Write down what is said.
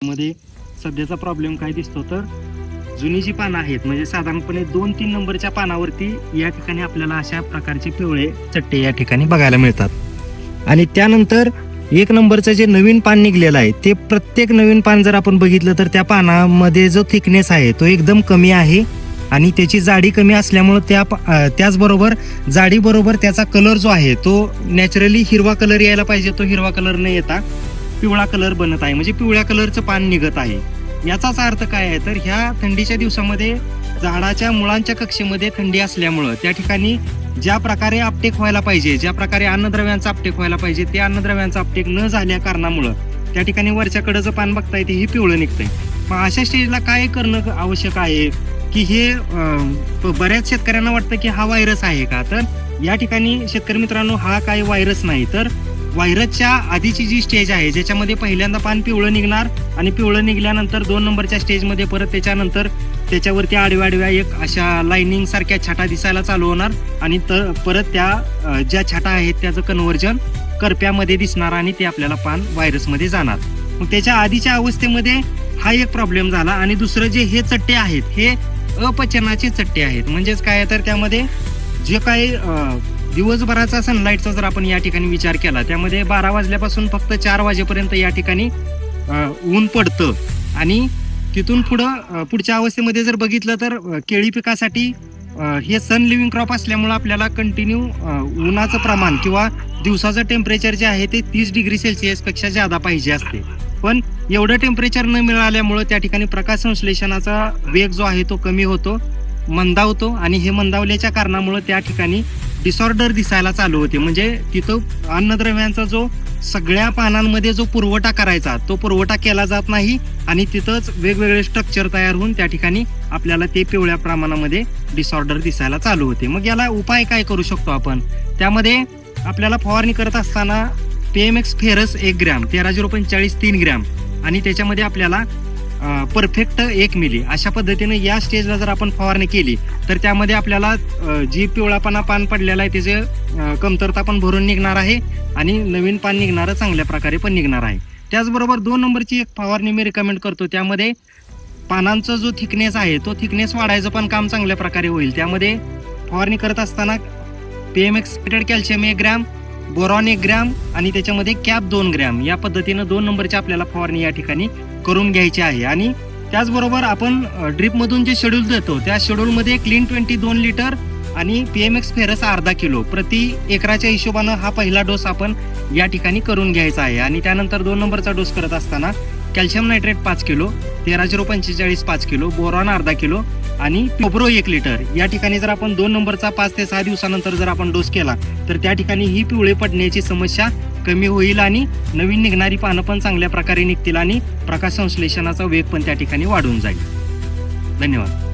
मध्ये सध्याचा प्रॉब्लेम काय दिसतो तर जुनी जी पानं आहेत म्हणजे साधारणपणे 2-3 नंबरच्या पानावरती या ठिकाणी आपल्याला अशा प्रकारचे पिवळे चट्टे या ठिकाणी बघायला मिळतात. आणि त्यानंतर 1 नंबरचं जे नवीन पान निघलेलं आहे ते प्रत्येक नवीन पान जर आपण बघितलं तर त्या पानामध्ये जो थिकनेस आहे तो एकदम कमी आहे आणि त्याची जाडी कमी असल्यामुळे त्याचबरोबर जाडीबरोबर त्याचा कलर जो आहे तो नॅचरली हिरवा कलर यायला पाहिजे, तो हिरवा कलर न येता पिवळा कलर बनत आहे, म्हणजे पिवळ्या कलरचं पान निघत आहे. याचाच अर्थ काय आहे तर ह्या थंडीच्या दिवसामध्ये झाडाच्या मुळांच्या कक्षेमध्ये थंडी असल्यामुळं त्या ठिकाणी ज्या प्रकारे अपटेक व्हायला पाहिजे, ज्या प्रकारे अन्नद्रव्यांचा अपटेक व्हायला पाहिजे ते अन्नद्रव्यांचा अपटेक न झाल्या कारणामुळं त्या ठिकाणी वरच्या कडेचं पान बघता येते हे पिवळं निघतंय. मग अशा स्टेजला काय करणं आवश्यक आहे की हे बऱ्याच शेतकऱ्यांना वाटतं की हा व्हायरस आहे का, तर या ठिकाणी शेतकरी मित्रांनो हा काही व्हायरस नाही, तर व्हायरसच्या आधीची जी स्टेज आहे ज्याच्यामध्ये पहिल्यांदा पान पिवळं निघणार आणि पिवळं निघाल्यानंतर 2 नंबरच्या स्टेजमध्ये परत त्याच्यानंतर त्याच्यावरती आडव्या एक अशा लाईनिंग सारख्या छाटा दिसायला चालू होणार आणि परत त्या ज्या छाटा आहेत त्याचं कन्व्हर्जन करप्यामध्ये दिसणार आणि ते आपल्याला पान व्हायरसमध्ये जाणार. मग त्याच्या आधीच्या अवस्थेमध्ये हा एक प्रॉब्लेम झाला. आणि दुसरं जे हे चट्टे आहेत हे अपचनाचे चट्टे आहेत, म्हणजेच काय तर त्यामध्ये जे काही दिवसभराचा सनलाईटचा जर आपण या ठिकाणी विचार केला त्यामध्ये 12 वाजल्यापासून फक्त 4 वाजेपर्यंत या ठिकाणी ऊन पडतं आणि तिथून पुढच्या अवस्थेमध्ये जर बघितलं तर केळी पिकासाठी हे सन लिव्हिंग क्रॉप असल्यामुळे आपल्याला कंटिन्यू उन्हाचं प्रमाण किंवा दिवसाचं टेम्परेचर जे आहे ते 30 डिग्री सेल्सिअस पेक्षा जादा पाहिजे असते. पण एवढं टेम्परेचर न मिळाल्यामुळं त्या ठिकाणी प्रकाश संश्लेषणाचा वेग जो आहे तो कमी होतो, मंदावतो आणि हे मंदावल्याच्या कारणामुळे त्या ठिकाणी डिसऑर्डर दिसायला चालू होते. म्हणजे तिथं अन्नद्रव्यांचा जो सगळ्या पानांमध्ये जो पुरवठा करायचा तो पुरवठा केला जात नाही आणि तिथंच वेगवेगळे स्ट्रक्चर तयार होऊन त्या ठिकाणी आपल्याला ते पिवळ्या प्रमाणामध्ये डिसऑर्डर दिसायला चालू होते. मग याला उपाय काय करू शकतो आपण, त्यामध्ये आपल्याला फवारणी करत असताना PMX फेरस 1 ग्रॅम, 13,045 3 ग्रॅम आणि त्याच्यामध्ये आपल्याला परफेक्ट 1 मिली अशा पद्धतीने या स्टेजला जर आपण फवारणी केली तर त्यामध्ये आपल्याला जी पिवळापणा पान पडलेला आहे त्याचे कमतरता पण भरून निघणार आहे आणि नवीन पान निघणारं चांगल्या प्रकारे पण निघणार आहे. त्याचबरोबर 2 नंबरची एक फवारणी मी रिकमेंड करतो, त्यामध्ये पानांचा जो थिकनेस आहे तो थिकनेस वाढायचं पण काम चांगल्या प्रकारे होईल. त्यामध्ये फवारणी करत असताना PMX calcium 1 gram, boron 1 gram आणि त्याच्यामध्ये कॅप 2 ग्रॅम या पद्धतीनं 2 नंबरची आपल्याला फवारणी या ठिकाणी करून घ्यायची आहे. आणि त्याचबरोबर आपण ड्रीपमधून जे शेड्यूल देतो त्या शेड्यूलमध्ये क्लीन 20 2 लिटर आणि PMX फेरस अर्धा किलो प्रति एकराच्या हिशोबानं हा पहिला डोस आपण या ठिकाणी करून घ्यायचा आहे. आणि त्यानंतर 2 नंबरचा डोस करत असताना calcium nitrate 5 kilo, 13,045 5 kilo, boron अर्धा किलो आणि कोब्रो 1 लिटर या ठिकाणी जर आपण 2 नंबरचा 5 ते 6 दिवसानंतर जर आपण डोस केला तर त्या ठिकाणी ही पिवळे पडण्याची समस्या कमी होईल आणि नवीन निघणारी पानं पण चांगल्या प्रकारे निघतील आणि प्रकाश संश्लेषणाचा वेग पण त्या ठिकाणी वाढून जाईल. धन्यवाद.